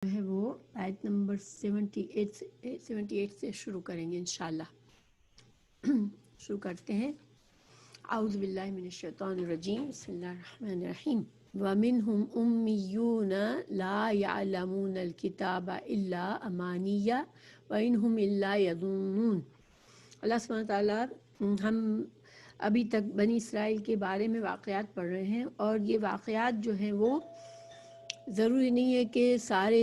ہے وہ آیت نمبر 78 سے شروع کریں گے انشاءاللہ۔ شروع کرتے ہیں۔ اعوذ باللہ من الشیطان الرجیم، بسم اللہ الرحمن الرحیم۔ وَمِنْهُمْ أُمِّيُّونَ لَا يَعْلَمُونَ الْكِتَابَ إِلَّا أَمَانِيَّ وَإِنْ هُمْ إِلَّا يَظُنُّونَ۔ اللہ سبحانہ تعالیٰ ہم ابھی تک بنی اسرائیل کے بارے میں واقعات پڑھ رہے ہیں، اور یہ واقعات جو ہیں وہ ضروری نہیں ہے کہ سارے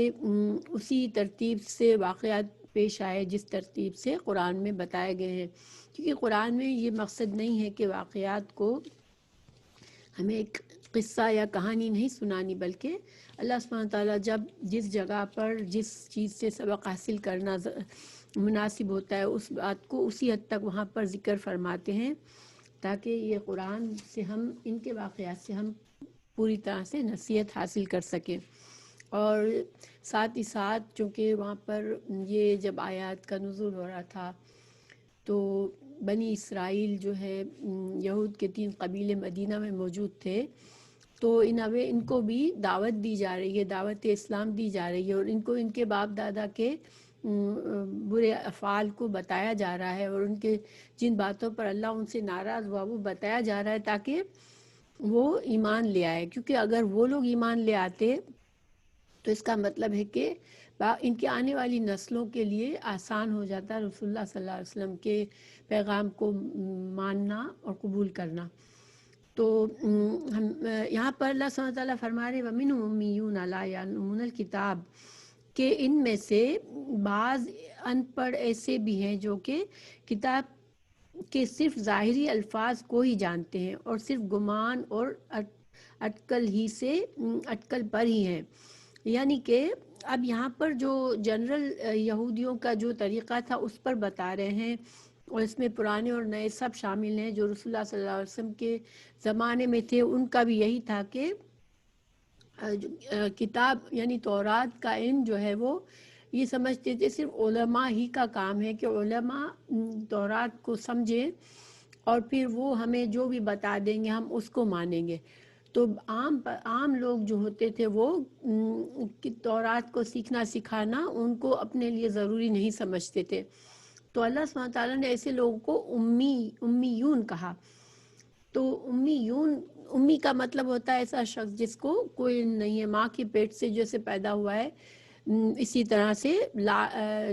اسی ترتیب سے واقعات پیش آئے جس ترتیب سے قرآن میں بتائے گئے ہیں، کیونکہ قرآن میں یہ مقصد نہیں ہے کہ واقعات کو ہمیں ایک قصہ یا کہانی نہیں سنانی، بلکہ اللہ سبحانہ تعالیٰ جب جس جگہ پر جس چیز سے سبق حاصل کرنا مناسب ہوتا ہے اس بات کو اسی حد تک وہاں پر ذکر فرماتے ہیں، تاکہ یہ قرآن سے ہم ان کے واقعات سے ہم پوری طرح سے نصیحت حاصل کر سکیں۔ اور ساتھ ہی ساتھ چونکہ وہاں پر یہ جب آیات کا نزول ہو رہا تھا تو بنی اسرائیل جو ہے یہود کے 3 قبیلے مدینہ میں موجود تھے، تو ان کو بھی دعوت دی جا رہی ہے، دعوت اسلام دی جا رہی ہے، اور ان کو ان کے باپ دادا کے برے افعال کو بتایا جا رہا ہے، اور ان کے جن باتوں پر اللہ ان سے ناراض ہوا وہ بتایا جا رہا ہے تاکہ وہ ایمان لے آئے، کیونکہ اگر وہ لوگ ایمان لے آتے تو اس کا مطلب ہے کہ ان کے آنے والی نسلوں کے لیے آسان ہو جاتا رسول اللہ صلی اللہ علیہ وسلم کے پیغام کو ماننا اور قبول کرنا۔ تو ہم یہاں پر اللہ سبحانہ تعالیٰ فرما رہے وَمِنْهُمْ أُمِّيُّونَ لَا يَعْلَمُونَ الْكِتَابَ، کہ ان میں سے بعض ان پڑھ ایسے بھی ہیں جو کہ کتاب کہ صرف ظاہری الفاظ کو ہی جانتے ہیں اور صرف گمان اور اٹکل پر ہی ہیں۔ یعنی کہ اب یہاں پر جو جنرل یہودیوں کا جو طریقہ تھا اس پر بتا رہے ہیں، اور اس میں پرانے اور نئے سب شامل ہیں جو رسول اللہ صلی اللہ علیہ وسلم کے زمانے میں تھے، ان کا بھی یہی تھا کہ کتاب یعنی تورات کا علم جو ہے وہ یہ سمجھتے تھے صرف علماء ہی کا کام ہے کہ علماء تورات کو سمجھیں اور پھر وہ ہمیں جو بھی بتا دیں گے ہم اس کو مانیں گے۔ تو عام لوگ جو ہوتے تھے وہ تورات کو سیکھنا سکھانا ان کو اپنے لیے ضروری نہیں سمجھتے تھے، تو اللہ سبحانہ تعالیٰ نے ایسے لوگوں کو امیون کہا۔ تو امی کا مطلب ہوتا ہے ایسا شخص جس کو کوئی نہیں ہے، ماں کے پیٹ سے جیسے پیدا ہوا ہے اسی طرح سے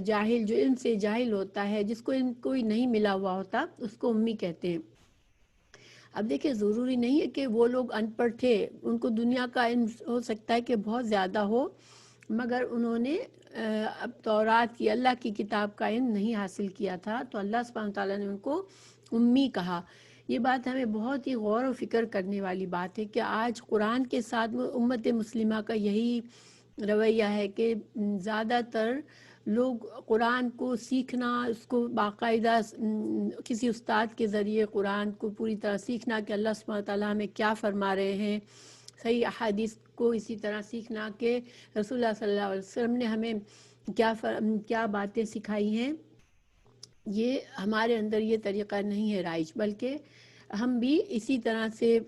جاہل، جو علم سے جاہل ہوتا ہے، جس کو علم کوئی نہیں ملا ہوا ہوتا اس کو امی کہتے ہیں۔ اب دیکھیں ضروری نہیں ہے کہ وہ لوگ ان پڑھ تھے، ان کو دنیا کا علم ہو سکتا ہے کہ بہت زیادہ ہو، مگر انہوں نے اب تورات کی اللہ کی کتاب کا علم نہیں حاصل کیا تھا، تو اللہ سبحانہ تعالیٰ نے ان کو امی کہا۔ یہ بات ہمیں بہت ہی غور و فکر کرنے والی بات ہے کہ آج قرآن کے ساتھ امت مسلمہ کا یہی رویہ ہے کہ زیادہ تر لوگ قرآن کو سیکھنا، اس کو باقاعدہ کسی استاد کے ذریعے قرآن کو پوری طرح سیکھنا کہ اللہ سبحانہ تعالیٰ ہمیں کیا فرما رہے ہیں، صحیح احادیث کو اسی طرح سیکھنا کہ رسول اللہ صلی اللہ علیہ وسلم نے ہمیں کیا باتیں سکھائی ہیں، یہ ہمارے اندر یہ طریقہ نہیں ہے رائج، بلکہ ہم بھی اسی طرح سے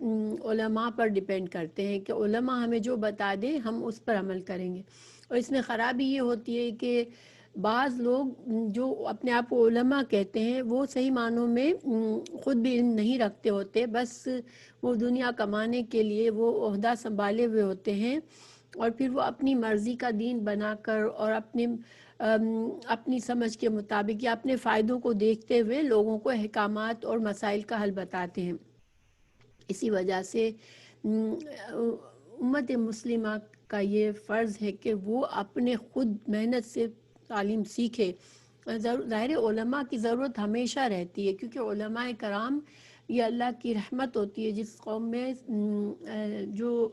علماء پر ڈیپینڈ کرتے ہیں کہ علماء ہمیں جو بتا دیں ہم اس پر عمل کریں گے۔ اور اس میں خرابی یہ ہوتی ہے کہ بعض لوگ جو اپنے آپ کو علماء کہتے ہیں وہ صحیح معنوں میں خود بھی علم نہیں رکھتے ہوتے، بس وہ دنیا کمانے کے لیے وہ عہدہ سنبھالے ہوئے ہوتے ہیں، اور پھر وہ اپنی مرضی کا دین بنا کر اور اپنی سمجھ کے مطابق یا اپنے فائدوں کو دیکھتے ہوئے لوگوں کو احکامات اور مسائل کا حل بتاتے ہیں۔ اسی وجہ سے امت مسلمہ کا یہ فرض ہے کہ وہ اپنے خود محنت سے تعلیم سیکھے۔ ظاہر علماء کی ضرورت ہمیشہ رہتی ہے، کیونکہ علماء کرام یہ اللہ کی رحمت ہوتی ہے، جس قوم میں جو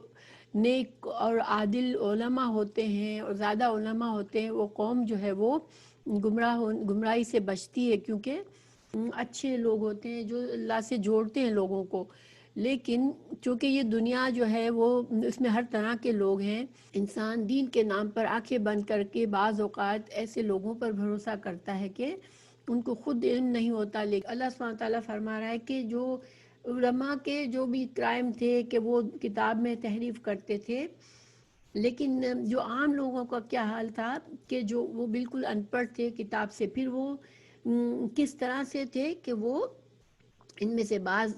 نیک اور عادل علماء ہوتے ہیں اور زیادہ علماء ہوتے ہیں وہ قوم جو ہے وہ گمراہی سے بچتی ہے، کیونکہ اچھے لوگ ہوتے ہیں جو اللہ سے جوڑتے ہیں لوگوں کو۔ لیکن چونکہ یہ دنیا جو ہے وہ اس میں ہر طرح کے لوگ ہیں، انسان دین کے نام پر آنکھیں بند کر کے بعض اوقات ایسے لوگوں پر بھروسہ کرتا ہے کہ ان کو خود علم نہیں ہوتا۔ لیکن اللہ سبحانہ تعالیٰ فرما رہا ہے کہ جو علماء کے جو بھی کرائم تھے کہ وہ کتاب میں تحریف کرتے تھے، لیکن جو عام لوگوں کا کیا حال تھا کہ جو وہ بالکل ان پڑھ تھے کتاب سے، پھر وہ کس طرح سے تھے کہ وہ ان میں سے بعض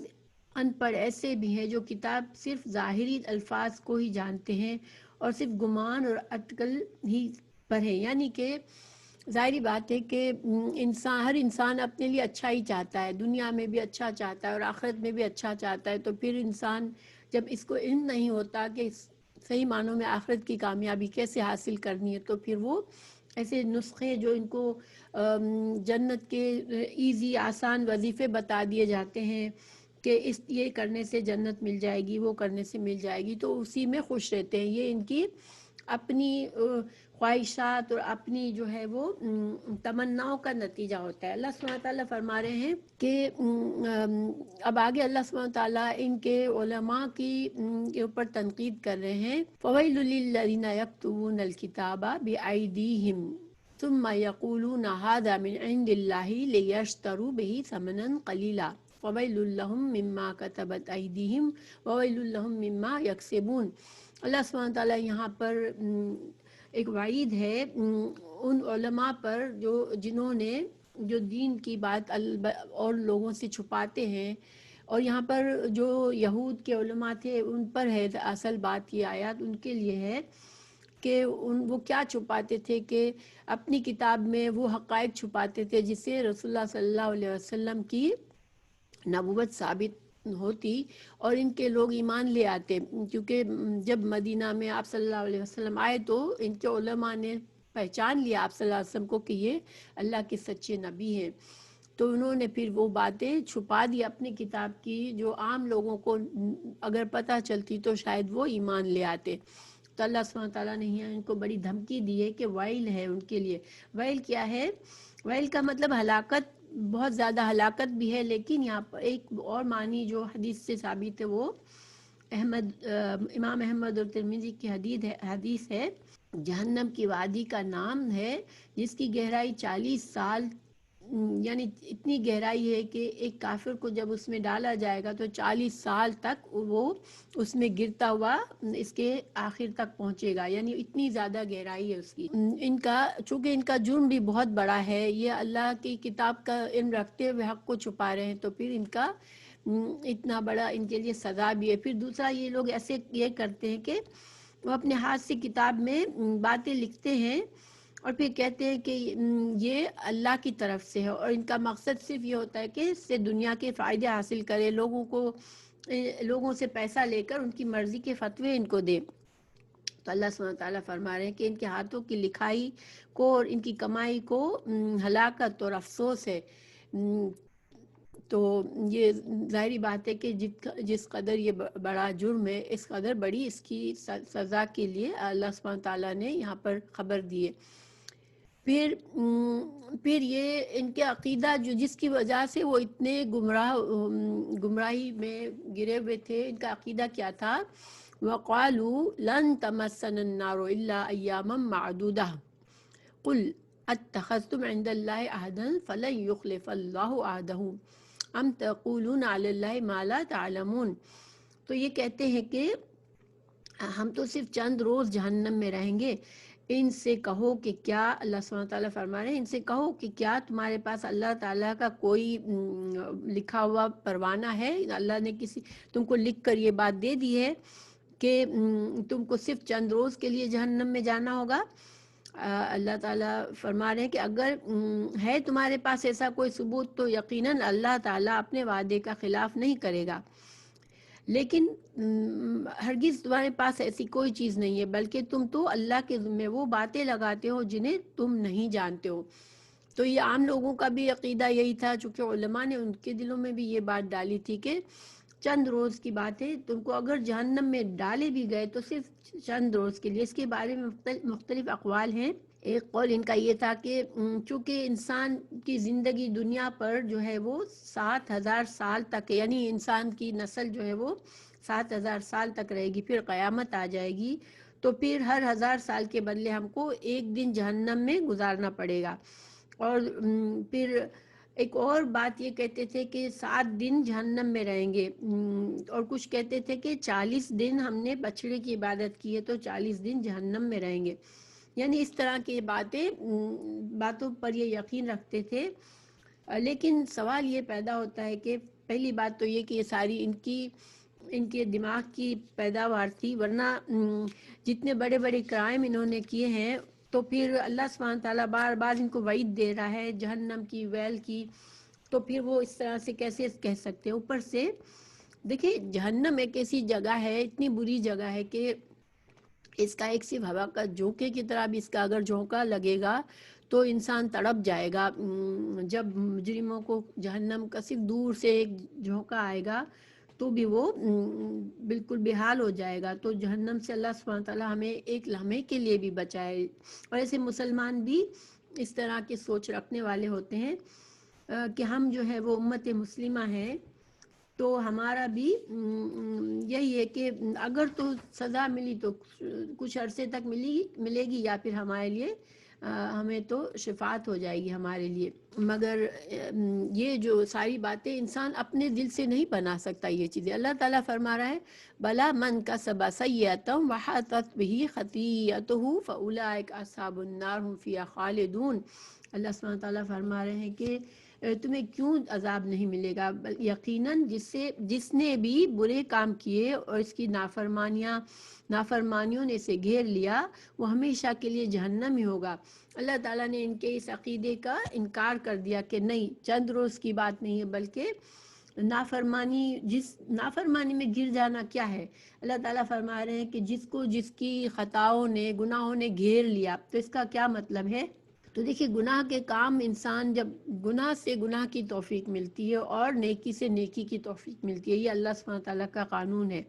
ان پڑھ ایسے بھی ہیں جو کتاب صرف ظاہری الفاظ کو ہی جانتے ہیں اور صرف گمان اور اٹکل ہی پر ہیں، یعنی کہ ظاہری بات ہے کہ ہر انسان اپنے لیے اچھا ہی چاہتا ہے، دنیا میں بھی اچھا چاہتا ہے اور آخرت میں بھی اچھا چاہتا ہے، تو پھر انسان جب اس کو علم نہیں ہوتا کہ صحیح معنوں میں آخرت کی کامیابی کیسے حاصل کرنی ہے، تو پھر وہ ایسے نسخے جو ان کو جنت کے ایزی آسان وظیفے بتا دیے جاتے ہیں کہ یہ کرنے سے جنت مل جائے گی، وہ کرنے سے مل جائے گی، تو اسی میں خوش رہتے ہیں۔ یہ ان کی اپنی خواہشات اور اپنی جو ہے وہ تمناؤں کا نتیجہ ہوتا ہے۔ اللہ سبحانہ تعالیٰ فرما رہے ہیں کہ اب آگے اللہ سبحانہ تعالیٰ ان کے علماء کے اوپر تنقید کر رہے ہیں۔ فَوَيْلٌ لِّلَّذِينَ يَكْتُبُونَ الْكِتَابَ بِأَيْدِيهِمْ ثُمَّ يَقُولُونَ هَٰذَا مِنْ عِندِ اللَّهِ لِيَشْتَرُوا بِهِ ثَمَنًا قَلِيلًا وَوَيْلٌ لَّهُم مِّمَّا كَتَبَتْ أَيْدِيهِمْ وَوَيْلٌ لَّهُم مِّمَّا يَكْسِبُونَ۔ اللہ سبحانہ تعالیٰ یہاں پر ایک وعید ہے ان علماء پر جنہوں نے جو دین کی بات اور لوگوں سے چھپاتے ہیں، اور یہاں پر جو یہود کے علماء تھے ان پر ہے اصل بات، یہ آیات ان کے لیے ہے کہ وہ کیا چھپاتے تھے کہ اپنی کتاب میں وہ حقائق چھپاتے تھے جس سے رسول اللہ صلی اللہ علیہ وسلم کی نبوت ثابت ہوتی اور ان کے لوگ ایمان لے آتے، کیونکہ جب مدینہ میں آپ صلی اللہ علیہ وسلم آئے تو ان کے علماء نے پہچان لیا آپ صلی اللہ علیہ وسلم کو کہ یہ اللہ کے سچے نبی ہیں، تو انہوں نے پھر وہ باتیں چھپا دی اپنی کتاب کی جو عام لوگوں کو اگر پتہ چلتی تو شاید وہ ایمان لے آتے۔ تو اللہ سبحانہ تعالیٰ نے ان کو بڑی دھمکی دی ہے کہ ویل ہے ان کے لیے۔ ویل کیا ہے؟ ویل کا مطلب ہلاکت، بہت زیادہ ہلاکت بھی ہے، لیکن یہاں پر ایک اور معنی جو حدیث سے ثابت ہے وہ امام احمد اور ترمذی کی حدیث ہے، جہنم کی وادی کا نام ہے جس کی گہرائی 40 سال، یعنی اتنی گہرائی ہے کہ ایک کافر کو جب اس میں ڈالا جائے گا تو 40 سال تک وہ اس میں گرتا ہوا اس کے آخر تک پہنچے گا، یعنی اتنی زیادہ گہرائی ہے اس کی۔ چونکہ ان کا جرم بھی بہت بڑا ہے، یہ اللہ کی کتاب کا علم رکھتے ہوئے حق کو چھپا رہے ہیں، تو پھر ان کا اتنا بڑا ان کے لیے سزا بھی ہے۔ پھر دوسرا یہ لوگ ایسے یہ کرتے ہیں کہ وہ اپنے ہاتھ سے کتاب میں باتیں لکھتے ہیں اور پھر کہتے ہیں کہ یہ اللہ کی طرف سے ہے، اور ان کا مقصد صرف یہ ہوتا ہے کہ اس سے دنیا کے فائدے حاصل کرے، لوگوں سے پیسہ لے کر ان کی مرضی کے فتوے ان کو دے۔ تو اللہ سبحانہ تعالیٰ فرما رہے ہیں کہ ان کے ہاتھوں کی لکھائی کو اور ان کی کمائی کو ہلاکت اور افسوس ہے۔ تو یہ ظاہری بات ہے کہ جس قدر یہ بڑا جرم ہے اس قدر بڑی اس کی سزا کے لیے اللہ سبحانہ تعالیٰ نے یہاں پر خبر دی ہے۔ پھر یہ ان کے عقیدہ جس کی وجہ سے وہ اتنے گمراہی میں گرے ہوئے تھے، ان کا عقیدہ کیا تھا؟ وَقَالُوا لَن تَمَسَّنَا النَّارُ إِلَّا أَيَّامًا مَّعْدُودَةً قُلْ اتخذتم عند اللہ عہدا فلن یخلف اللہ عہدہ ام تقولون علی اللہ ما لا تعلمون۔ تو یہ کہتے ہیں کہ ہم تو صرف چند روز جہنم میں رہیں گے، ان سے کہو کہ کیا، اللہ سبحانہ تعالیٰ فرما رہے ہیں ان سے کہو کہ کیا تمہارے پاس اللہ تعالیٰ کا کوئی لکھا ہوا پروانہ ہے؟ اللہ نے تم کو لکھ کر یہ بات دے دی ہے کہ تم کو صرف چند روز کے لیے جہنم میں جانا ہوگا؟ اللہ تعالیٰ فرما رہے ہیں کہ اگر ہے تمہارے پاس ایسا کوئی ثبوت تو یقیناً اللہ تعالیٰ اپنے وعدے کا خلاف نہیں کرے گا، لیکن ہرگز تمہارے پاس ایسی کوئی چیز نہیں ہے، بلکہ تم تو اللہ کے ذمہ وہ باتیں لگاتے ہو جنہیں تم نہیں جانتے ہو۔ تو یہ عام لوگوں کا بھی عقیدہ یہی تھا، چونکہ علماء نے ان کے دلوں میں بھی یہ بات ڈالی تھی کہ چند روز کی بات ہے، تم کو اگر جہنم میں ڈالے بھی گئے تو صرف چند روز کے لیے۔ اس کے بارے میں مختلف اقوال ہیں۔ ایک قول ان کا یہ تھا کہ چونکہ انسان کی زندگی دنیا پر جو ہے وہ 7,000 سال تک، یعنی انسان کی نسل جو ہے وہ 7,000 سال تک رہے گی، پھر قیامت آ جائے گی، تو پھر ہر 1,000 سال کے بدلے ہم کو ایک دن جہنم میں گزارنا پڑے گا، اور پھر ایک اور بات یہ کہتے تھے کہ 7 دن جہنم میں رہیں گے، اور کچھ کہتے تھے کہ 40 دن ہم نے بچڑے کی عبادت کی ہے تو 40 دن جہنم میں رہیں گے. یعنی اس طرح کی باتوں پر یہ یقین رکھتے تھے. لیکن سوال یہ پیدا ہوتا ہے کہ پہلی بات تو یہ کہ یہ ساری ان کے دماغ کی پیداوار تھی، ورنہ جتنے بڑے بڑے کرائم انہوں نے کیے ہیں تو پھر اللہ سبحانہ تعالیٰ بار بار ان کو وعید دے رہا ہے جہنم کی، ویل کی، تو پھر وہ اس طرح سے کیسے کہہ سکتے ہیں. اوپر سے دیکھیں جہنم ایک ایسی جگہ ہے، اتنی بری جگہ ہے کہ اس کا ایک صرف ہوا کا جھونکے کی طرح بھی اس کا اگر جھونکا لگے گا تو انسان تڑپ جائے گا. جب مجرموں کو جہنم کا صرف دور سے ایک جھونکا آئے گا تو بھی وہ بالکل بے حال ہو جائے گا. تو جہنم سے اللہ سبحانہ تعالیٰ ہمیں ایک لمحے کے لیے بھی بچائے. اور ایسے مسلمان بھی اس طرح کی سوچ رکھنے والے ہوتے ہیں کہ ہم جو ہے وہ امت مسلمہ ہیں، تو ہمارا بھی یہی ہے کہ اگر تو سزا ملی تو کچھ عرصے تک ملے گی، یا پھر ہمارے لیے ہمیں تو شفاعت ہو جائے گی ہمارے لیے. مگر یہ جو ساری باتیں انسان اپنے دل سے نہیں بنا سکتا یہ چیزیں. اللہ تعالیٰ فرما رہا ہے بلا من کسب سیئۃ وحاطت بہ خطیئتہ فاولئک اصحاب النار هم فیہا خالدون. اللہ سبحانہ تعالیٰ فرما رہے ہیں کہ تمہیں کیوں عذاب نہیں ملے گا، یقیناً جس نے بھی برے کام کیے اور اس کی نافرمانیوں نے اسے گھیر لیا وہ ہمیشہ کے لیے جہنم ہی ہوگا. اللہ تعالیٰ نے ان کے اس عقیدے کا انکار کر دیا کہ نہیں، چند روز کی بات نہیں ہے بلکہ نافرمانی میں گر جانا کیا ہے. اللہ تعالیٰ فرما رہے ہیں کہ جس کی خطاؤں نے، گناہوں نے گھیر لیا، تو اس کا کیا مطلب ہے. تو دیکھیے گناہ کے کام، انسان جب گناہ سے گناہ کی توفیق ملتی ہے اور نیکی سے نیکی کی توفیق ملتی ہے، یہ اللہ سبحانہ تعالیٰ کا قانون ہے.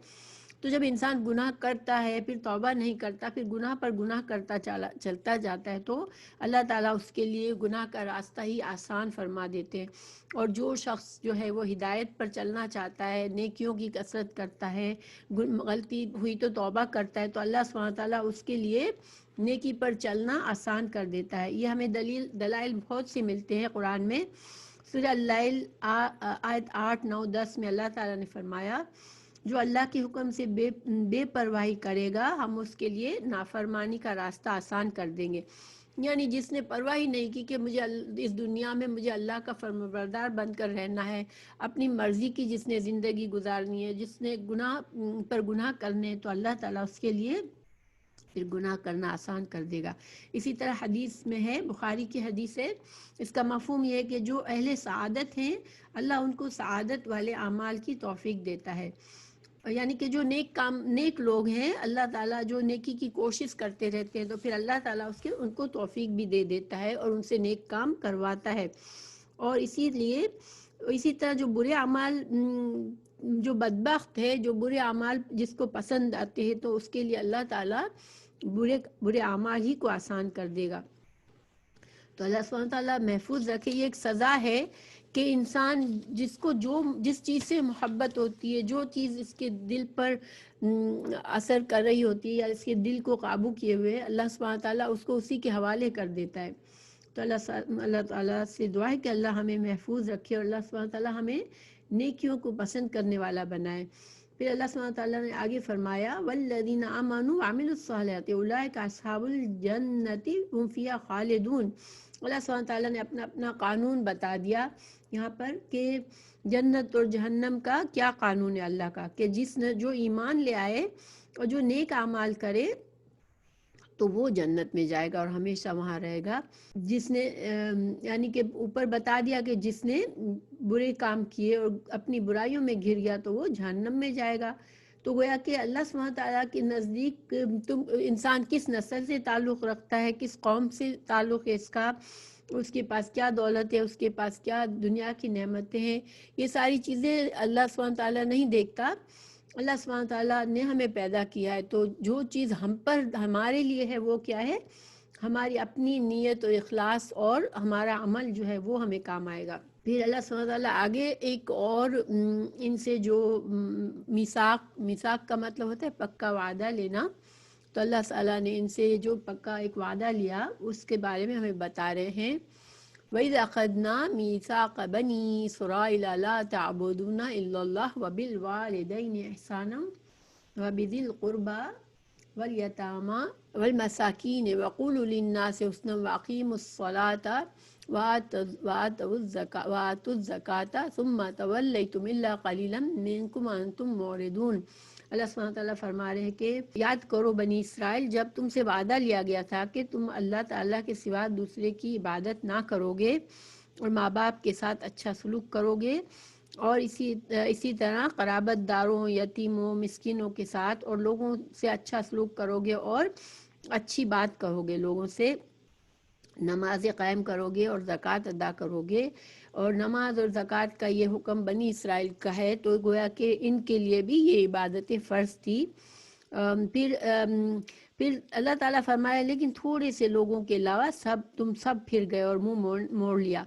تو جب انسان گناہ کرتا ہے پھر توبہ نہیں کرتا، پھر گناہ پر گناہ کرتا چلتا جاتا ہے، تو اللہ تعالیٰ اس کے لیے گناہ کا راستہ ہی آسان فرما دیتے ہیں. اور جو شخص جو ہے وہ ہدایت پر چلنا چاہتا ہے، نیکیوں کی کثرت کرتا ہے، غلطی ہوئی تو توبہ کرتا ہے، تو اللہ سبحانہ تعالیٰ اس کے لیے نیکی پر چلنا آسان کر دیتا ہے. یہ ہمیں دلائل بہت سے ملتے ہیں قرآن میں. سورہ اللیل آیت 8، 9، 10 میں اللہ تعالیٰ نے فرمایا جو اللہ کے حکم سے بے پرواہی کرے گا ہم اس کے لیے نافرمانی کا راستہ آسان کر دیں گے. یعنی جس نے پرواہی نہیں کی کہ مجھے اس دنیا میں مجھے اللہ کا فرمانبردار بن کر رہنا ہے، اپنی مرضی کی جس نے زندگی گزارنی ہے، جس نے گناہ پر گناہ کرنے، تو اللہ تعالیٰ اس کے لیے پھر گناہ کرنا آسان کر دے گا. اسی طرح حدیث میں ہے، بخاری کی حدیث ہے، اس کا مفہوم یہ ہے کہ جو اہل سعادت ہیں اللہ ان کو سعادت والے اعمال کی توفیق دیتا ہے. یعنی کہ جو نیک لوگ ہیں، اللہ تعالیٰ جو نیکی کی کوشش کرتے رہتے ہیں تو پھر اللہ تعالیٰ ان کو توفیق بھی دے دیتا ہے اور ان سے نیک کام کرواتا ہے. اور اسی طرح جو برے اعمال، جو بدبخت ہے، جو برے اعمال جس کو پسند آتے ہیں، تو اس کے لیے اللہ تعالیٰ برے اعمال ہی کو آسان کر دے گا. تو اللہ سبحانہ تعالیٰ محفوظ رکھے. یہ ایک سزا ہے کہ انسان جس چیز سے محبت ہوتی ہے، جو چیز اس کے دل پر اثر کر رہی ہوتی ہے یا اس کے دل کو قابو کیے ہوئے، اللہ سبحانہ تعالیٰ اس کو اسی کے حوالے کر دیتا ہے. تو اللہ تعالیٰ سے دعا ہے کہ اللہ ہمیں محفوظ رکھے اور اللہ سبحانہ تعالیٰ ہمیں نیکیوں کو پسند کرنے والا بنائے. پھر اللہ سبحانہ تعالیٰ نے آگے فرمایا والذین آمنوا وعملوا الصالحات اولئک اصحاب الجنۃ هم فیہا خالدون. اللہ سبحانہ تعالیٰ نے اپنا قانون بتا دیا یہاں پر کہ جنت اور جہنم کا کیا قانون ہے اللہ کا، کہ جس نے جو ایمان لے آئے اور جو نیک اعمال کرے تو وہ جنت میں جائے گا اور ہمیشہ وہاں رہے گا. جس نے یعنی کہ اوپر بتا دیا کہ جس نے برے کام کیے اور اپنی برائیوں میں گر گیا تو وہ جہنم میں جائے گا. تو گویا کہ اللہ سبحانہ تعالیٰ کے نزدیک انسان کس نسل سے تعلق رکھتا ہے، کس قوم سے تعلق ہے اس کے پاس کیا دولت ہے، اس کے پاس کیا دنیا کی نعمتیں ہیں، یہ ساری چیزیں اللہ سبحانہ تعالیٰ نہیں دیکھتا. اللہ سبحانہ تعالیٰ نے ہمیں پیدا کیا ہے تو جو چیز ہمارے لیے ہے وہ کیا ہے، ہماری اپنی نیت و اخلاص اور ہمارا عمل جو ہے وہ ہمیں کام آئے گا. پھر اللہ سبحانہ تعالیٰ آگے ایک اور ان سے جو میثاق کا مطلب ہوتا ہے پکا وعدہ لینا، تو اللہ تعالیٰ نے ان سے جو پکا ایک وعدہ لیا اس کے بارے میں ہمیں بتا رہے ہیں. وَإِذْ أَخَذْنَا مِيثَاقَ بَنِي إِسْرَائِيلَ لَا تَعْبُدُونَ إِلَّا اللَّهَ وَبِالْوَالِدَيْنِ إِحْسَانًا وَبِذِي الْقُرْبَى وَالْيَتَامَى وَالْمَسَاكِينِ وَقُولُوا لِلنَّاسِ حُسْنًا وَأَقِيمُوا الصَّلَاةَ وَآتُوا الزَّكَاةَ ثُمَّ تَوَلَّيْتُمْ إِلَّا قَلِيلًا مِنْكُمْ وَأَنْتُمْ مُعْرِضُونَ۔ اللہ سبحانہ تعالیٰ فرما رہے ہیں کہ یاد کرو بنی اسرائیل، جب تم سے وعدہ لیا گیا تھا کہ تم اللہ تعالیٰ کے سوا دوسرے کی عبادت نہ کرو گے اور ماں باپ کے ساتھ اچھا سلوک کرو گے، اور اسی طرح قرابت داروں، یتیموں، مسکینوں کے ساتھ اور لوگوں سے اچھا سلوک کرو گے اور اچھی بات کہو گے، لوگوں سے نمازیں قائم کرو گے اور زکوٰۃ ادا کرو گے۔ اور نماز اور زکوٰۃ کا یہ حکم بنی اسرائیل کا ہے، تو گویا کہ ان کے لیے بھی یہ عبادتیں فرض تھی۔ پھر اللہ تعالیٰ فرمایا لیکن تھوڑے سے لوگوں کے علاوہ تم سب پھر گئے اور منہ موڑ لیا۔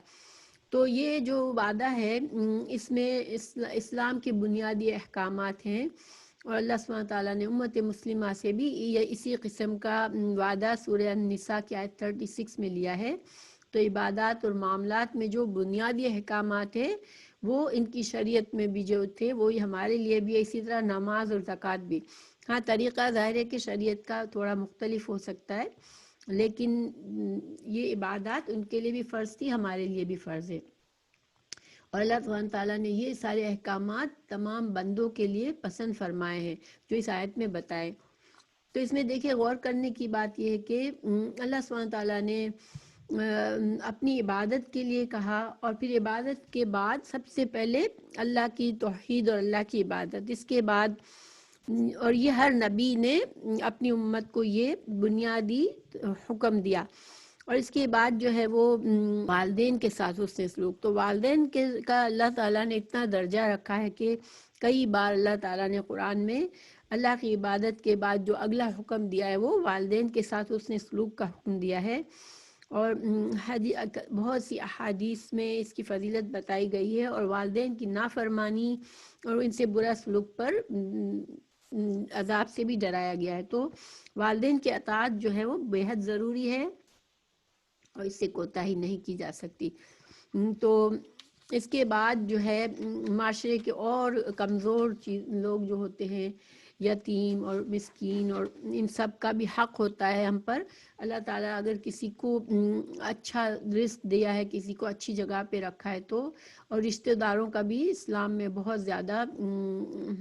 تو یہ جو وعدہ ہے اس میں اسلام کے بنیادی احکامات ہیں، اور اللہ سبحانہ تعالیٰ نے امت مسلمہ سے بھی اسی قسم کا وعدہ سورہ النساء کی آیت 36 میں لیا ہے۔ تو عبادات اور معاملات میں جو بنیادی احکامات ہیں وہ ان کی شریعت میں بھی جو تھے وہی ہمارے لیے بھی، اسی طرح نماز اور زکوٰۃ بھی۔ ہاں طریقہ ظاہر ہے کہ شریعت کا تھوڑا مختلف ہو سکتا ہے، لیکن یہ عبادات ان کے لیے بھی فرض تھی، ہمارے لیے بھی فرض ہے۔ اور اللہ سبحانہ تعالیٰ نے یہ سارے احکامات تمام بندوں کے لیے پسند فرمائے ہیں جو اس آیت میں بتائے۔ تو اس میں دیکھیں غور کرنے کی بات یہ ہے کہ اللہ سبحانہ تعالیٰ نے اپنی عبادت کے لیے کہا، اور پھر عبادت کے بعد سب سے پہلے اللہ کی توحید اور اللہ کی عبادت، اس کے بعد اور یہ ہر نبی نے اپنی امت کو یہ بنیادی حکم دیا۔ اور اس کے بعد جو ہے وہ والدین کے ساتھ حسن سلوک، تو والدین کا اللہ تعالیٰ نے اتنا درجہ رکھا ہے کہ کئی بار اللہ تعالیٰ نے قرآن میں اللہ کی عبادت کے بعد جو اگلا حکم دیا ہے وہ والدین کے ساتھ حسن سلوک کا حکم دیا ہے۔ اور بہت سی احادیث میں اس کی فضیلت بتائی گئی ہے، اور والدین کی نافرمانی اور ان سے برا سلوک پر عذاب سے بھی ڈرایا گیا ہے۔ تو والدین کی اطاعت جو ہے وہ بے حد ضروری ہے اور اس سے کوتاہی نہیں کی جا سکتی۔ تو اس کے بعد جو ہے معاشرے کے اور کمزور لوگ جو ہوتے ہیں، یتیم اور مسکین، اور ان سب کا بھی حق ہوتا ہے ہم پر۔ اللہ تعالیٰ اگر کسی کو اچھا رزق دیا ہے، کسی کو اچھی جگہ پہ رکھا ہے تو، اور رشتہ داروں کا بھی اسلام میں بہت زیادہ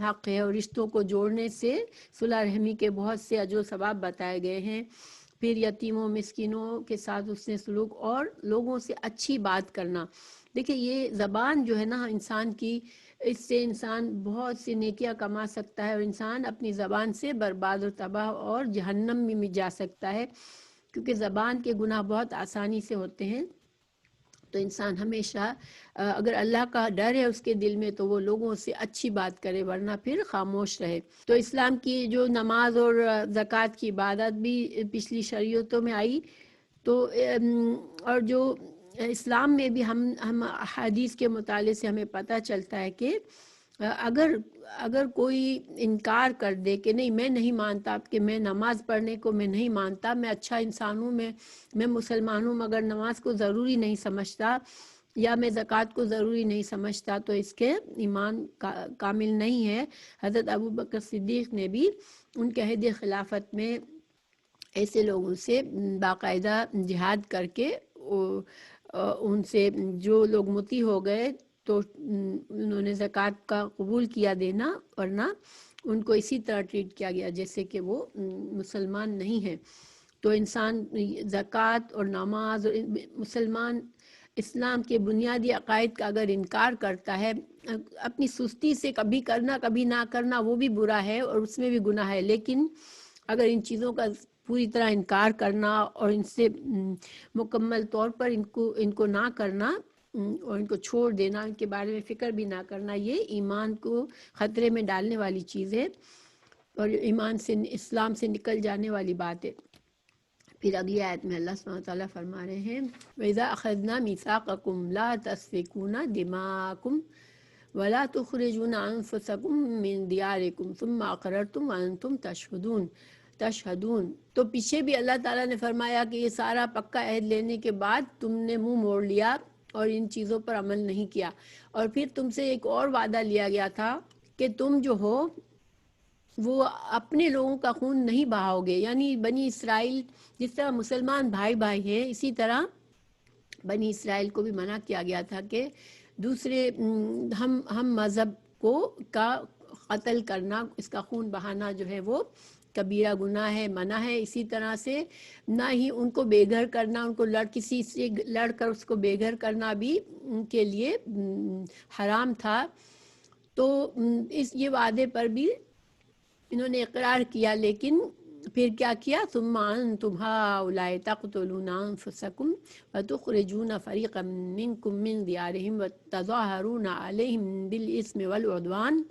حق ہے، اور رشتوں کو جوڑنے سے صلح رحمی کے بہت سے اجر و ثواب بتائے گئے ہیں۔ پھر یتیموں مسکینوں کے ساتھ حسن سلوک اور لوگوں سے اچھی بات کرنا۔ دیکھیں یہ زبان جو ہے نا انسان کی، اس سے انسان بہت سی نیکیاں کما سکتا ہے، اور انسان اپنی زبان سے برباد و تباہ اور جہنم میں جا سکتا ہے، کیونکہ زبان کے گناہ بہت آسانی سے ہوتے ہیں۔ تو انسان ہمیشہ اگر اللہ کا ڈر ہے اس کے دل میں تو وہ لوگوں سے اچھی بات کرے، ورنہ پھر خاموش رہے۔ تو اسلام کی جو نماز اور زکوٰۃ کی عبادت بھی پچھلی شریعتوں میں آئی، تو اور جو اسلام میں بھی ہم حدیث کے مطالعے سے ہمیں پتہ چلتا ہے کہ اگر کوئی انکار کر دے کہ نہیں میں نہیں مانتا کہ میں نماز پڑھنے کو میں نہیں مانتا، میں اچھا انسان ہوں، میں مسلمان ہوں مگر نماز کو ضروری نہیں سمجھتا یا میں زکوٰۃ کو ضروری نہیں سمجھتا، تو اس کے ایمان کامل نہیں ہے۔ حضرت ابوبکر صدیق نے بھی ان کے عہد خلافت میں ایسے لوگوں سے باقاعدہ جہاد کر کے ان سے جو لوگ مطیع ہو گئے تو انہوں نے زکوٰۃ کا قبول کیا دینا، ورنہ ان کو اسی طرح ٹریٹ کیا گیا جیسے کہ وہ مسلمان نہیں ہیں۔ تو انسان زکوٰۃ اور نماز اور مسلمان اسلام کے بنیادی عقائد کا اگر انکار کرتا ہے، اپنی سستی سے کبھی کرنا کبھی نہ کرنا وہ بھی برا ہے اور اس میں بھی گناہ ہے، لیکن اگر ان چیزوں کا پوری طرح انکار کرنا اور ان سے مکمل طور پر ان کو نہ کرنا اور ان کو چھوڑ دینا، ان کے بارے میں فکر بھی نہ کرنا، یہ ایمان کو خطرے میں ڈالنے والی چیز ہے اور ایمان سے اسلام سے نکل جانے والی بات ہے۔ پھر اگلی آیت میں اللہ سبحانہ وتعالیٰ فرما رہے ہیں وَإِذَا أَخَذْنَا مِيثَاقَكُمْ لَا تَسْفِكُونَ دِمَاءَكُمْ وَلَا تُخْرِجُونَ أَنفُسَكُمْ مِنْ دِيَارِكُمْ ثُمَّ أَقْرَرْتُمْ وَأَنْتُمْ تَشْهَدُونَ۔ تشہدون. تو پیچھے بھی اللہ تعالیٰ نے فرمایا کہ یہ سارا پکا عہد لینے کے بعد تم نے منہ موڑ لیا اور ان چیزوں پر عمل نہیں کیا. اور پھر تم سے ایک اور وعدہ لیا گیا تھا کہ تم جو ہو وہ اپنے لوگوں کا خون نہیں بہاؤ گے. یعنی بنی اسرائیل جس طرح مسلمان بھائی بھائی ہیں، اسی طرح بنی اسرائیل کو بھی منع کیا گیا تھا کہ دوسرے ہم مذہب کا قتل کرنا، اس کا خون بہانا جو ہے وہ کبیرہ گناہ ہے، منع ہے. اسی طرح سے نہ ہی ان کو بے گھر کرنا، ان کو کسی سے لڑ کر اس کو بے گھر کرنا بھی ان کے لیے حرام تھا. تو یہ وعدے پر بھی انہوں نے اقرار کیا، لیکن پھر کیا کیا؟ ثم انتم هؤلاء تقتلون انفسکم وتخرجون فریقا منکم من دیارہم وتظاہرون علیہم بالاسم والعدوان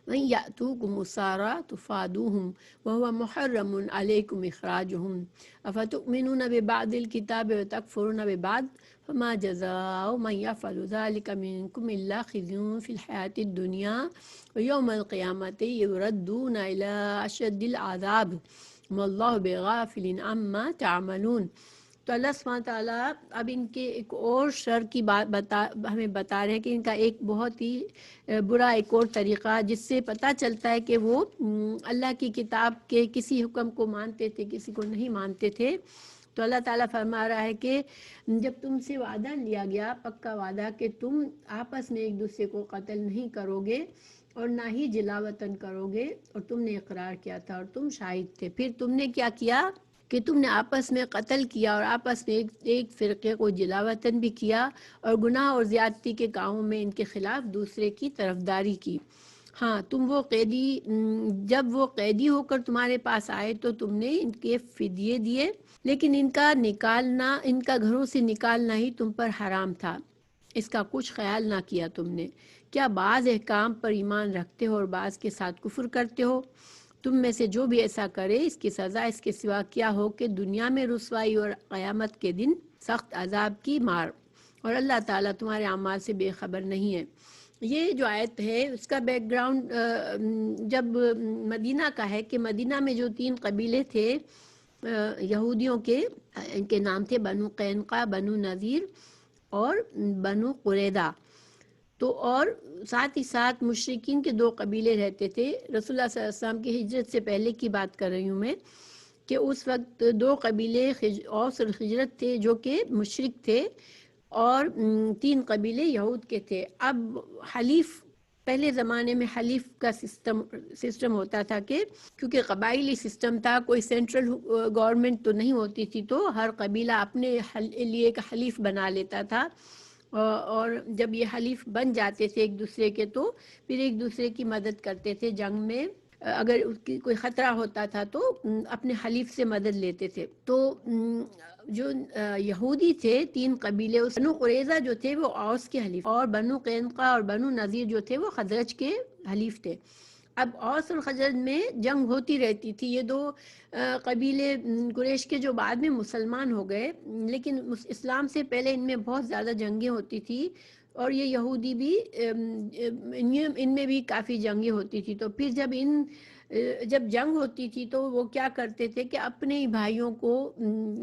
وَإِن يَأْتُوكُمْ أُسَارَىٰ تُفَادُوهُمْ وَهُوَ مُحَرَّمٌ عَلَيْكُمْ إِخْرَاجُهُمْ أَفَتُؤْمِنُونَ بِبَعْضِ الْكِتَابِ وَتَكْفُرُونَ بِبَعْضٍ فَمَا جَزَاءُ مَن يَفْعَلُ ذَلِكَ مِنكُمْ إِلَّا خِزْيٌ فِي الْحَيَاةِ الدُّنْيَا وَيَوْمَ الْقِيَامَةِ يُرَدُّونَ إِلَىٰ أَشَدِّ الْعَذَابِ وَمَا اللَّهُ بِغَافِلٍ عَمَّا تَعْمَلُونَ. تو اللہ سبحانہ تعالیٰ اب ان کے ایک اور شر کی بات ہمیں بتا رہے ہیں کہ ان کا ایک بہت ہی برا ایک اور طریقہ، جس سے پتہ چلتا ہے کہ وہ اللہ کی کتاب کے کسی حکم کو مانتے تھے، کسی کو نہیں مانتے تھے. تو اللہ تعالیٰ فرما رہا ہے کہ جب تم سے وعدہ لیا گیا، پکا وعدہ، کہ تم آپس میں ایک دوسرے کو قتل نہیں کرو گے اور نہ ہی جلا وطن کرو گے، اور تم نے اقرار کیا تھا اور تم شاہد تھے، پھر تم نے کیا کیا کہ تم نے آپس میں قتل کیا اور آپس میں ایک فرقے کو جلا وطن بھی کیا، اور گناہ اور زیادتی کے کاموں میں ان کے خلاف دوسرے کی طرفداری کی. ہاں، تم وہ قیدی، جب وہ قیدی ہو کر تمہارے پاس آئے تو تم نے ان کے فدیے دیے، لیکن ان کا گھروں سے نکالنا ہی تم پر حرام تھا. اس کا کچھ خیال نہ کیا تم نے. کیا بعض احکام پر ایمان رکھتے ہو اور بعض کے ساتھ کفر کرتے ہو؟ تم میں سے جو بھی ایسا کرے اس کی سزا اس کے سوا کیا ہو کہ دنیا میں رسوائی اور قیامت کے دن سخت عذاب کی مار. اور اللہ تعالیٰ تمہارے اعمال سے بے خبر نہیں ہے. یہ جو آیت ہے اس کا بیک گراؤنڈ جب مدینہ کا ہے، کہ مدینہ میں جو 3 قبیلے تھے یہودیوں کے، ان کے نام تھے بنو قینقاع، بنو نذیر اور بنو قریظہ. تو اور ساتھ ہی ساتھ مشرکین کے 2 قبیلے رہتے تھے. رسول اللہ صلی اللہ علیہ وسلم کی ہجرت سے پہلے کی بات کر رہی ہوں میں، کہ اس وقت 2 قبیلے اوس اور خزرج تھے جو کہ مشرک تھے، اور 3 قبیلے یہود کے تھے. اب حلیف، پہلے زمانے میں حلیف کا سسٹم ہوتا تھا، کہ کیونکہ قبائلی سسٹم تھا، کوئی سینٹرل گورنمنٹ تو نہیں ہوتی تھی، تو ہر قبیلہ اپنے لیے ایک حلیف بنا لیتا تھا. اور جب یہ حلیف بن جاتے تھے ایک دوسرے کے، تو پھر ایک دوسرے کی مدد کرتے تھے جنگ میں. اگر اس کی کوئی خطرہ ہوتا تھا تو اپنے حلیف سے مدد لیتے تھے. تو جو یہودی تھے 3 قبیلے، بنو قریظہ جو تھے وہ اوس کے حلیف، اور بنو قینقاع اور بنو نذیر جو تھے وہ خزرج کے حلیف تھے. اب اوس اور خزرج میں جنگ ہوتی رہتی تھی. یہ 2 قبیلے قریش کے جو بعد میں مسلمان ہو گئے، لیکن اسلام سے پہلے ان میں بہت زیادہ جنگیں ہوتی تھی، اور یہ یہودی بھی ان میں بھی کافی جنگیں ہوتی تھی. تو پھر جب جنگ ہوتی تھی تو وہ کیا کرتے تھے کہ اپنے بھائیوں کو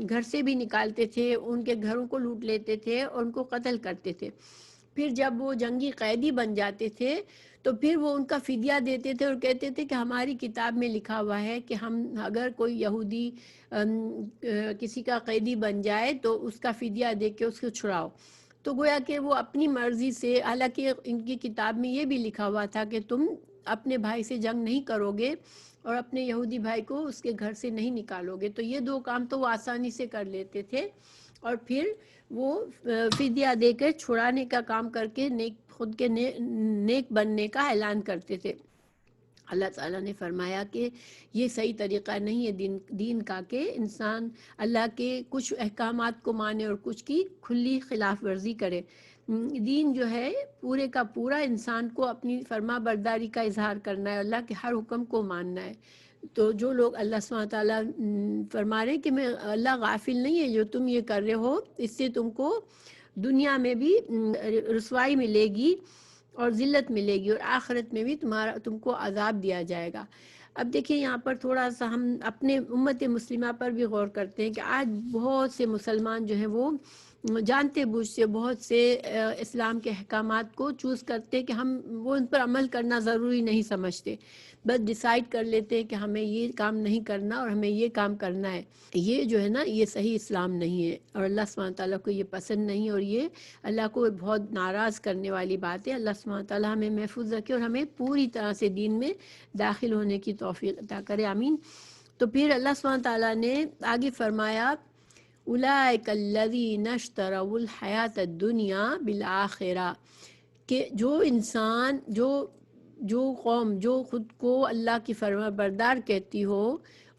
گھر سے بھی نکالتے تھے، ان کے گھروں کو لوٹ لیتے تھے اور ان کو قتل کرتے تھے. پھر جب وہ جنگی قیدی بن جاتے تھے تو پھر وہ ان کا فدیہ دیتے تھے اور کہتے تھے کہ ہماری کتاب میں لکھا ہوا ہے کہ ہم اگر کوئی یہودی کسی کا قیدی بن جائے تو اس کا فدیہ دے کے اس کو چھڑاؤ. تو گویا کہ وہ اپنی مرضی سے، حالانکہ ان کی کتاب میں یہ بھی لکھا ہوا تھا کہ تم اپنے بھائی سے جنگ نہیں کرو گے اور اپنے یہودی بھائی کو اس کے گھر سے نہیں نکالو گے. تو یہ 2 کام تو وہ آسانی سے کر لیتے تھے، اور پھر وہ فدیہ دے کر چھڑانے کا کام کر کے خود کے نیک بننے کا اعلان کرتے تھے. اللہ تعالیٰ نے فرمایا کہ یہ صحیح طریقہ نہیں ہے دین کا، کہ انسان اللہ کے کچھ احکامات کو مانے اور کچھ کی کھلی خلاف ورزی کرے. دین جو ہے پورے کا پورا انسان کو اپنی فرما برداری کا اظہار کرنا ہے، اللہ کے ہر حکم کو ماننا ہے. تو جو لوگ اللہ سبحانہ تعالیٰ فرما رہے کہ میں اللہ غافل نہیں ہے، جو تم یہ کر رہے ہو اس سے تم کو دنیا میں بھی رسوائی ملے گی اور ذلت ملے گی، اور آخرت میں بھی تم کو عذاب دیا جائے گا. اب دیکھیں یہاں پر تھوڑا سا ہم اپنے امت مسلمہ پر بھی غور کرتے ہیں کہ آج بہت سے مسلمان جو ہیں وہ جانتے بوجھتے بہت سے اسلام کے احکامات کو چوز کرتے ہیں کہ ہم وہ ان پر عمل کرنا ضروری نہیں سمجھتے، بس ڈیسائیڈ کر لیتے ہیں کہ ہمیں یہ کام نہیں کرنا اور ہمیں یہ کام کرنا ہے۔ یہ جو ہے نا یہ صحیح اسلام نہیں ہے، اور اللہ سبحانہ تعالیٰ کو یہ پسند نہیں، اور یہ اللہ کو بہت ناراض کرنے والی بات ہے۔ اللہ سبحانہ تعالیٰ ہمیں محفوظ رکھے اور ہمیں پوری طرح سے دین میں داخل ہونے کی توفیق عطا کرے، آمین۔ تو پھر اللہ سبحانہ تعالیٰ نے آگے فرمایا اولئک الذین اشتروا الحیات الدنیا بالآخرہ، کہ جو انسان جو قوم جو خود کو اللہ کی فرما بردار کہتی ہو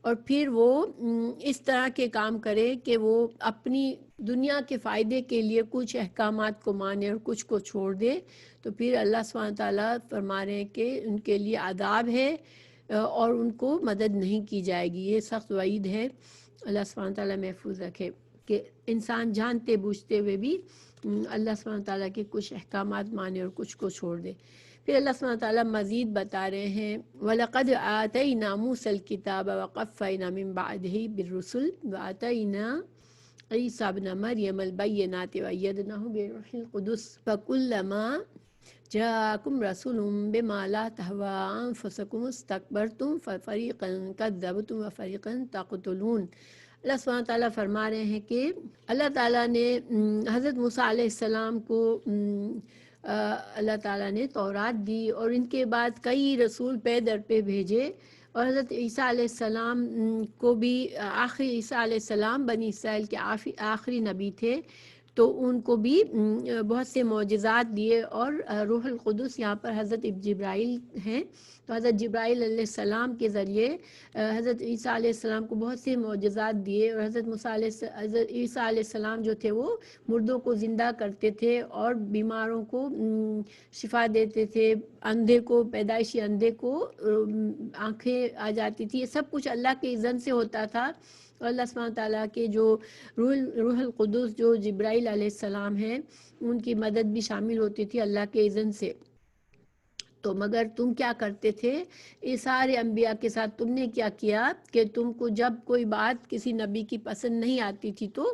اور پھر وہ اس طرح کے کام کرے کہ وہ اپنی دنیا کے فائدے کے لیے کچھ احکامات کو مانے اور کچھ کو چھوڑ دے، تو پھر اللہ سبحانہ تعالیٰ فرما رہے ہیں کہ ان کے لیے عذاب ہے اور ان کو مدد نہیں کی جائے گی۔ یہ سخت وعید ہے، اللہ سبحانہ تعالیٰ محفوظ رکھے کہ انسان جانتے بوجھتے ہوئے بھی اللہ سبحانہ تعالیٰ کے کچھ احکامات مانے اور کچھ کو چھوڑ دے۔ پھر اللہ سبحانہ تعالیٰ مزید بتا رہے ہیں وَلَقَدْ آتَيْنَا مُوسَى الْكِتَابَ وَقَفَّيْنَا مِن بَعْدِهِ بِالرُّسُلِ وَآتَيْنَا عِيسَى ابْنَ مَرْيَمَ الْبَيِّنَاتِ وَأَيَّدْنَاهُ بِرُوحِ الْقُدُسِ فَكُلَّمَا جاءكم رسول بما لا تهوى أنفسكم استكبرتم ففريقا كذبتم وفريقا تقتلون۔ اللہ سبحانہ تعالیٰ فرما رہے ہیں کہ اللہ تعالیٰ نے حضرت موسیٰ علیہ السلام کو اللہ تعالیٰ نے تورات دی، اور ان کے بعد کئی رسول پے در پہ بھیجے، اور حضرت عیسیٰ علیہ السلام کو بھی آخری عیسیٰ علیہ السلام بنی اسرائیل کے آخری نبی تھے، تو ان کو بھی بہت سے معجزات دیے، اور روح القدس یہاں پر حضرت جبرائیل ہیں، تو حضرت جبرائیل علیہ السلام کے ذریعے حضرت عیسیٰ علیہ السلام کو بہت سے معجزات دیے، اور حضرت عیسیٰ علیہ السلام جو تھے وہ مردوں کو زندہ کرتے تھے اور بیماروں کو شفا دیتے تھے، اندھے کو پیدائشی اندھے کو آنکھیں آ جاتی تھی، یہ سب کچھ اللہ کے اذن سے ہوتا تھا۔ اور اللہ سبحانہ تعالیٰ کے جو روح القدس جو جبرائیل علیہ السلام ہیں ان کی مدد بھی شامل ہوتی تھی اللہ کے اذن سے۔ تو مگر تم کیا کرتے تھے، یہ سارے انبیاء کے ساتھ تم نے کیا کیا کہ تم کو جب کوئی بات کسی نبی کی پسند نہیں آتی تھی تو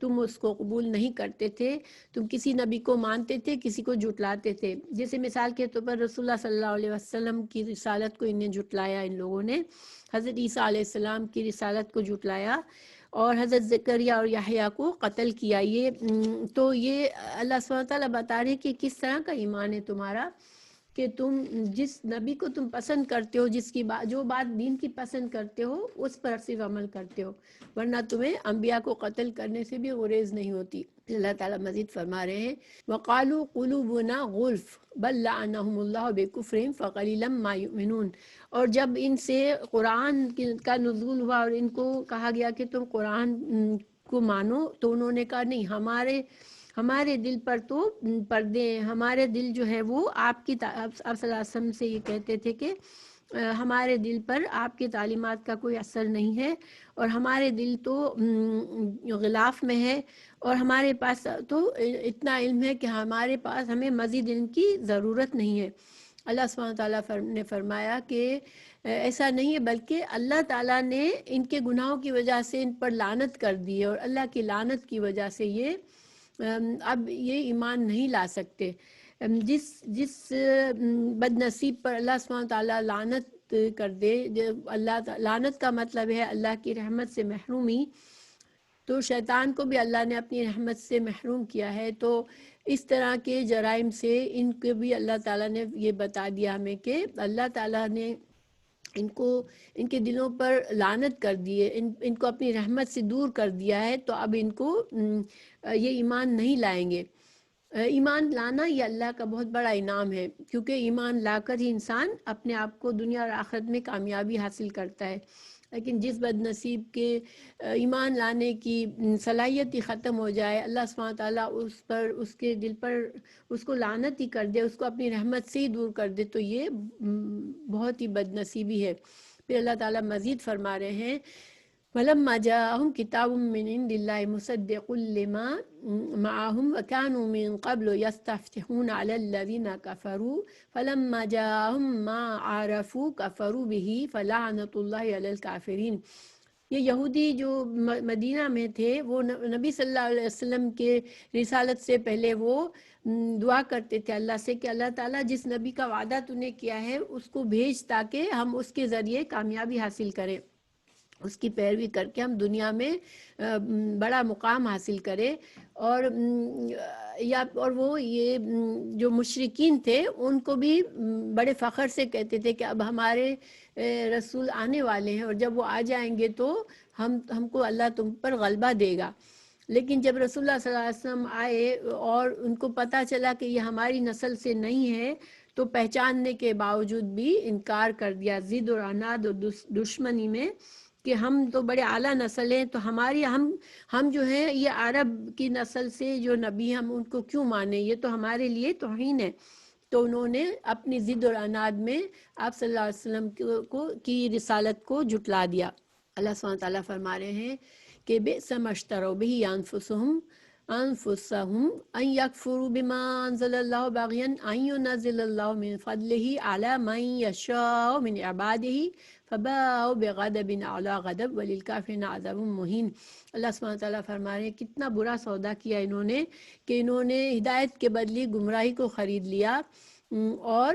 تم اس کو قبول نہیں کرتے تھے، تم کسی نبی کو مانتے تھے، کسی کو جھٹلاتے تھے۔ جیسے مثال کے طور پر رسول اللہ صلی اللہ علیہ وسلم کی رسالت کو انہیں جھٹلایا، ان لوگوں نے حضرت عیسیٰ علیہ السلام کی رسالت کو جھٹلایا، اور حضرت زکریا اور یحییٰ کو قتل کیا۔ یہ تو یہ اللہ سبحانہ تعالیٰ بتا رہے کہ کس طرح کا ایمان ہے تمہارا، کہ تم جس نبی کو تم پسند کرتے ہو، جس کی جو بات دین کی پسند کرتے ہو اس پر صرف عمل کرتے ہو، ورنہ تمہیں انبیاء کو قتل کرنے سے بھی گریز نہیں ہوتی۔ اللہ تعالیٰ مزید فرما رہے ہیں وَقَالُوا قُلُوبُنَا غُلْفٌ بَل لَّعَنَهُمُ اللَّهُ بِكُفْرِهِمْ فَقَلِيلًا مَّا يُؤْمِنُونَ۔ اور جب ان سے قرآن کا نزول ہوا اور ان کو کہا گیا کہ تم قرآن کو مانو، تو انہوں نے کہا نہیں، ہمارے دل پر تو پردے ہیں، ہمارے دل جو ہے وہ آپ کی آپ صلی اللہ علیہ وسلم سے یہ کہتے تھے کہ ہمارے دل پر آپ کی تعلیمات کا کوئی اثر نہیں ہے، اور ہمارے دل تو غلاف میں ہے، اور ہمارے پاس تو اتنا علم ہے کہ ہمارے پاس ہمیں مزید علم کی ضرورت نہیں ہے۔ اللہ سبحانہ تعالیٰ نے فرمایا کہ ایسا نہیں ہے، بلکہ اللہ تعالیٰ نے ان کے گناہوں کی وجہ سے ان پر لعنت کر دی ہے، اور اللہ کی لعنت کی وجہ سے یہ اب یہ ایمان نہیں لا سکتے۔ جس بد نصیب پر اللہ سبحانہ تعالیٰ لعنت کر دے، لعنت کا مطلب ہے اللہ کی رحمت سے محرومی، تو شیطان کو بھی اللہ نے اپنی رحمت سے محروم کیا ہے، تو اس طرح کے جرائم سے ان کو بھی اللہ تعالیٰ نے یہ بتا دیا ہمیں کہ اللہ تعالیٰ نے ان کے دلوں پر لعنت کر دی ہے، ان کو اپنی رحمت سے دور کر دیا ہے، تو اب ان کو یہ ایمان نہیں لائیں گے۔ ایمان لانا یہ اللہ کا بہت بڑا انعام ہے، کیونکہ ایمان لا کر ہی انسان اپنے آپ کو دنیا اور آخرت میں کامیابی حاصل کرتا ہے۔ لیکن جس بد نصیب کے ایمان لانے کی صلاحیت ہی ختم ہو جائے، اللہ سبحانہ تعالیٰ اس کے دل پر اس کو لعنت ہی کر دے، اس کو اپنی رحمت سے ہی دور کر دے، تو یہ بہت ہی بد نصیبی ہے۔ پھر اللہ تعالیٰ مزید فرما رہے ہیں وَلَمَّا جَاءَهُمْ كِتَابٌ مِّنْ عِندِ اللَّهِ مُصَدِّقٌ لِّمَا مَعَهُمْ وَكَانُوا مِن قَبْلُ يَسْتَفْتِحُونَ عَلَى الَّذِينَ كَفَرُوا فَلَمَّا جَاءَهُم مَّا عَرَفُوا كَفَرُوا بِهِ فَلَعْنَةُ اللَّهِ عَلَى الْكَافِرِينَ۔ یہ یہودی جو مدینہ میں تھے وہ نبی صلی اللہ علیہ وسلم کے رسالت سے پہلے وہ دعا کرتے تھے اللہ سے کہ اللہ تعالیٰ جس نبی کا وعدہ تو نے کیا ہے اس کو بھیج تاکہ ہم اس کے ذریعے کامیابی حاصل کریں، اس کی پیروی کر کے ہم دنیا میں بڑا مقام حاصل کریں۔ اور وہ یہ جو مشرکین تھے ان کو بھی بڑے فخر سے کہتے تھے کہ اب ہمارے رسول آنے والے ہیں اور جب وہ آ جائیں گے تو ہم کو اللہ تم پر غلبہ دے گا۔ لیکن جب رسول اللہ صلی اللہ علیہ وسلم آئے اور ان کو پتہ چلا کہ یہ ہماری نسل سے نہیں ہے تو پہچاننے کے باوجود بھی انکار کر دیا، ضد اور عناد اور دشمنی میں کہ ہم تو بڑے اعلیٰ نسل ہیں، تو ہم جو ہیں یہ عرب کی نسل سے جو نبی ہم ان کو کیوں مانیں، یہ تو ہمارے لیے توہین ہے۔ تو انہوں نے اپنی ضد اور عناد میں آپ صلی اللہ علیہ وسلم کی رسالت کو جھٹلا دیا۔ اللہ سبحانہ تعالیٰ فرما رہے ہیں کہ بئس ما اشتروا به انفسهم ان يكفروا بما انزل الله بغيا ان ينزل الله من فضله على من يشاء من عباده فباءوا بغضب على غضب وللكافرين عذاب مهين۔ اللہ سبحانہ تعالیٰ فرما رہے ہیں کتنا برا سودا کیا انہوں نے کہ انہوں نے ہدایت کے بدلے گمراہی کو خرید لیا، اور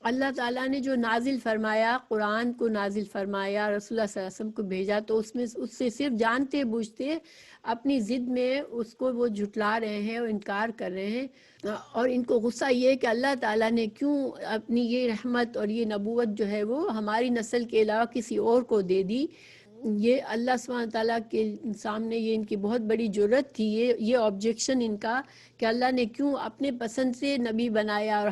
اللہ تعالیٰ نے جو نازل فرمایا، قرآن کو نازل فرمایا، رسول اللہ صلی اللہ علیہ وسلم کو بھیجا، تو اس سے صرف جانتے بوجھتے اپنی ضد میں اس کو وہ جھٹلا رہے ہیں اور انکار کر رہے ہیں، اور ان کو غصہ یہ ہے کہ اللہ تعالیٰ نے کیوں اپنی یہ رحمت اور یہ نبوت جو ہے وہ ہماری نسل کے علاوہ کسی اور کو دے دی۔ یہ اللہ سبحانہ تعالیٰ کے سامنے یہ ان کی بہت بڑی جرت تھی، یہ آبجیکشن ان کا کہ اللہ نے کیوں اپنے پسند سے نبی بنایا اور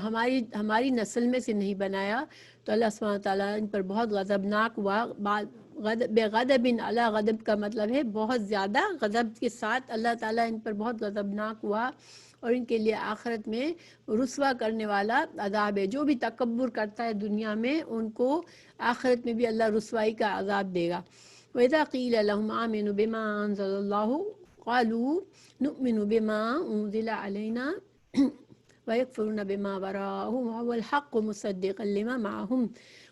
ہماری نسل میں سے نہیں بنایا۔ تو اللہ سبحانہ تعالیٰ ان پر بہت غضبناک ہوا۔ بے غضب علی غضب کا مطلب ہے بہت زیادہ غضب کے ساتھ اللہ تعالیٰ ان پر بہت غضبناک ہوا، اور ان کے لیے آخرت میں رسوا کرنے والا عذاب ہے۔ جو بھی تکبر کرتا ہے دنیا میں ان کو آخرت میں بھی اللہ رسوائی کا عذاب دے گا۔ وَإِذَا قِيلَ لَهُمْ آمِنُوا بِمَا أَنزَلَ اللَّهُ قَالُوا نُؤْمِنُ بِمَا أُنزِلَ عَلَيْنَا وَيَكْفُرُونَ بِمَا وَرَاءَهُ وَهُوَ الْحَقُّ مُصَدِّقًا لِمَا مَعَهُمْ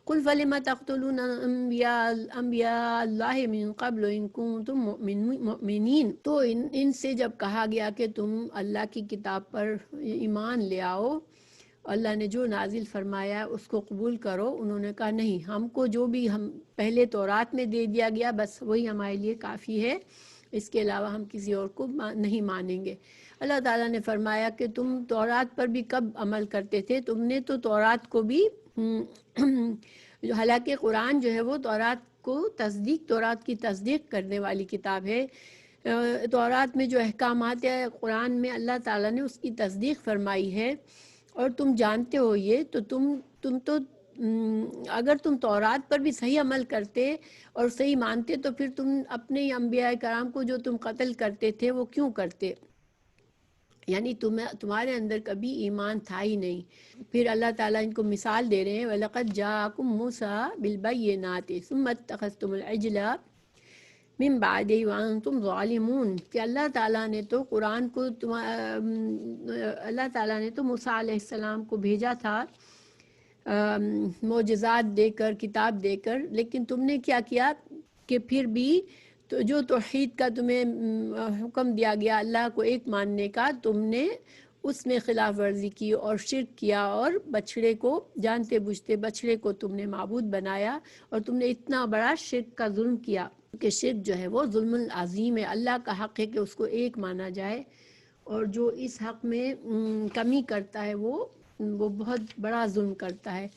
قُلْ فَلِمَ تَقْتُلُونَ أَنبِيَاءَ اللَّهِ مِن قَبْلُ إِن كُنتُم مُؤْمِنِينَ۔ تو ان سے جب کہا گیا کہ تم اللہ کی کتاب پر ایمان لے آؤ، اللہ نے جو نازل فرمایا اس کو قبول کرو، انہوں نے کہا نہیں، ہم کو جو بھی ہم پہلے تورات میں دے دیا گیا بس وہی ہمارے لیے کافی ہے، اس کے علاوہ ہم کسی اور کو نہیں مانیں گے۔ اللہ تعالیٰ نے فرمایا کہ تم تورات پر بھی کب عمل کرتے تھے؟ تم نے تو تورات کو بھی حالانکہ قرآن جو ہے وہ تورات کی تصدیق کرنے والی کتاب ہے۔ تورات میں جو احکامات ہے قرآن میں اللہ تعالیٰ نے اس کی تصدیق فرمائی ہے، اور تم جانتے ہو یہ، تو تم تو اگر تم تورات پر بھی صحیح عمل کرتے اور صحیح مانتے تو پھر تم اپنے انبیاء کرام کو جو تم قتل کرتے تھے وہ کیوں کرتے؟ یعنی تمہارے اندر کبھی ایمان تھا ہی نہیں۔ پھر اللہ تعالیٰ ان کو مثال دے رہے ہیں وَلَقَدْ جَاءَكُم مُوسَىٰ بِالْبَيِّنَاتِ ثُمَّ اتَّخَذْتُمُ الْعِجْلَ مِن بَعْدِهِ وَأَنْتُمْ ظَالِمُونَ کہ اللہ تعالیٰ نے تو قرآن کو اللہ تعالیٰ نے تو موسیٰ علیہ السلام کو بھیجا تھا معجزات دے کر، کتاب دے کر، لیکن تم نے کیا کیا کہ پھر بھی تو جو توحید کا تمہیں حکم دیا گیا اللہ کو ایک ماننے کا، تم نے اس میں خلاف ورزی کی اور شرک کیا، اور بچڑے کو جانتے بوجھتے بچڑے کو تم نے معبود بنایا، اور تم نے اتنا بڑا شرک کا ظلم کیا کہ شرک جو ہے وہ ظلم عظیم ہے۔ اللہ کا حق ہے کہ اس کو ایک مانا جائے، اور جو اس حق میں کمی کرتا ہے وہ بہت بڑا ظلم کرتا ہے۔